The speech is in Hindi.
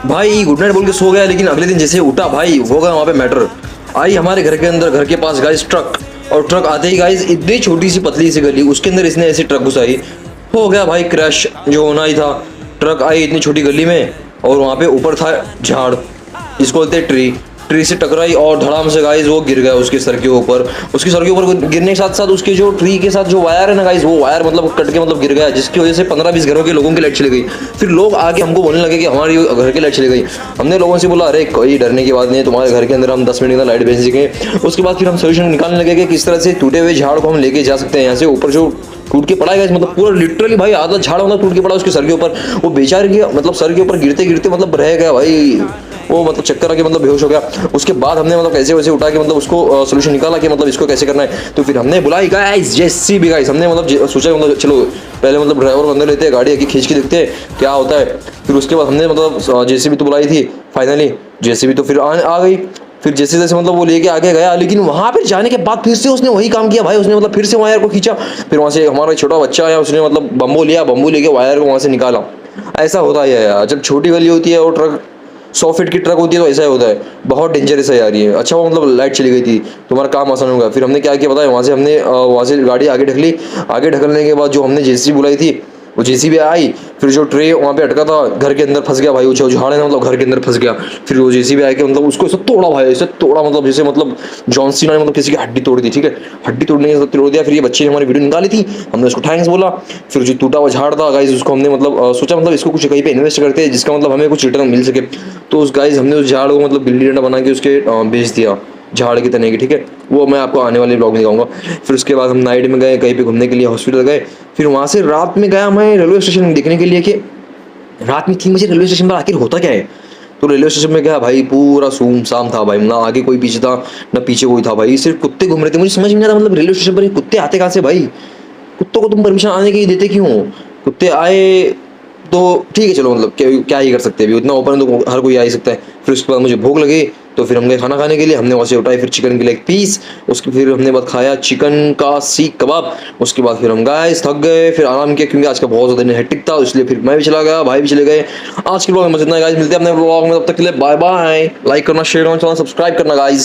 भाई गुड नाइट बोल के सो गया, लेकिन अगले दिन जैसे उठा भाई हो गया वहाँ पे मैटर। आई हमारे घर के अंदर, घर के पास गाइस ट्रक, और ट्रक आते ही गाइस इतनी छोटी सी पतली सी गली, उसके अंदर इसने ऐसी ट्रक घुसाई, हो गया भाई क्रैश जो होना ही था। ट्रक आई इतनी छोटी गली में, और वहाँ पे ऊपर था झाड़, इसको बोलते हैं ट्री। ट्री से टकराई और धड़ाम से गाइस वो गिर गया उसके सर के ऊपर। उसके सर के ऊपर गिरने के साथ साथ उसके जो ट्री के साथ जो वायर है ना गाइस, वो वायर मतलब कट के मतलब गिर गया, जिसकी वजह से 15-20 घरों के लोगों की लाइट चली गई। फिर लोग आके हमको बोलने लगे कि हमारी घर की लाइट चली गई। हमने लोगों से बोला अरे कोई डरने की बात नहीं है, तुम्हारे घर के अंदर हम 10 मिनट के अंदर लाइट भेज देंगे। उसके बाद फिर हम सोल्यूशन निकालने लगे कि किस तरह से टूटे हुए झाड़ को हम लेके जा सकते हैं यहाँ से। ऊपर जो टूट के पड़ा है मतलब पूरा लिटरली भाई आधा झाड़ मतलब टूट के पड़ा उसके सर के ऊपर। वो बेचारे के मतलब सर के ऊपर गिरते गिरते मतलब रह गया भाई, वो मतलब चक्कर आके मतलब बेहोश हो गया। उसके बाद हमने मतलब कैसे वैसे उठा के मतलब उसको सोल्यूशन निकाला कि मतलब इसको कैसे करना है। तो फिर हमने बुलाई गाइस जेसीबी गाइस, हमने मतलब सोचा मतलब चलो पहले मतलब ड्राइवर को अंदर लेते हैं, गाड़ी आगे खींच के देखते हैं क्या होता है। फिर उसके बाद हमने मतलब जेसीबी तो बुलाई थी फाइनली, जेसीबी तो फिर आ गई। फिर जैसे जैसे मतलब वो लेके आगे गया, लेकिन वहां पे जाने के बाद फिर से उसने वही काम किया भाई। उसने मतलब फिर से वायर को खींचा, फिर वहां से हमारा छोटा बच्चा आया, उसने मतलब बम्बू लिया, बम्बू लेके वायर को वहां से निकाला। ऐसा होता है यार, जब छोटी गली होती है और ट्रक 100 फीट की ट्रक होती है तो ऐसा ही होता है, बहुत डेंजरस है यार ये। अच्छा वो मतलब लाइट चली गई थी, तुम्हारा काम आसान होगा। फिर हमने क्या किया पता है, वहाँ से हमने वहाँ से गाड़ी आगे ढकली। आगे ढकलने के बाद जो हमने जेसीबी बुलाई थी वो जेसीबी आई। फिर जो ट्रे वहाँ पे अटका था घर के अंदर फंस गया भाई, वो झाड़ है ना मतलब घर के अंदर फंस गया। फिर वो जेसीबी आके मतलब उसको ऐसे तोड़ा भाई, ऐसे तोड़ा मतलब जैसे मतलब जॉन सीना ने मतलब किसी की हड्डी तोड़ दी, ठीक है। हड्डी तोड़ने के साथ तोड़ दिया। फिर ये बच्चे ने हमारी वीडियो निकाली थी, हमने उसको थैंक्स बोला। फिर जो टूटा हुआ झाड़ था गाइस, उसको हमने मतलब सोचा मतलब इसको कुछ कहीं पे इन्वेस्ट करते हैं जिसका मतलब हमें कुछ रिटर्न मिल सके। तो उस गाइस हमने उस झाड़ को मतलब गिल्ली डंडा बना के उसके बेच दिया, झाड़ के तने की, ठीक है। वो मैं आपको आने वाले ब्लॉग में दिखाऊंगा। फिर उसके बाद हम नाइट में गए कहीं पे घूमने के लिए, हॉस्पिटल गए। फिर वहाँ से रात में गया मैं रेलवे स्टेशन देखने के लिए कि रात में 3 बजे रेलवे स्टेशन पर आखिर होता क्या है। तो रेलवे स्टेशन में गया भाई, पूरा सुनसान था भाई, ना आगे कोई पीछे था ना पीछे कोई था भाई, सिर्फ कुत्ते घूम रहे थे। मुझे समझ में नहीं आता मतलब रेलवे स्टेशन पर ये कुत्ते आते कहाँ से भाई, कुत्तों को तुम परमिशन आने के लिए देते क्यों। कुत्ते आए तो ठीक है चलो, मतलब क्या ही कर सकते हैं, अभी उतना ओपन तो हर कोई आ ही सकता है। फिर उसके बाद मुझे भूख लगी तो फिर हम गए खाना खाने के लिए। हमने वहाँ से उठाई फिर चिकन की लेग पीस, उसके फिर हमने बाद खाया चिकन का सीख कबाब। उसके बाद फिर हम गए, थक गए, फिर आराम किया क्योंकि आज का बहुत ज़्यादा हेक्टिक था, इसलिए फिर मैं भी चला गया, भाई भी चले गए। आज के ब्लॉग में बस इतना गाइस, मिलते हैं अपने ब्लॉग में, तब तक के लिए बाय बाय। लाइक करना, शेयर करना, चैनल सब्सक्राइब करना गाइस।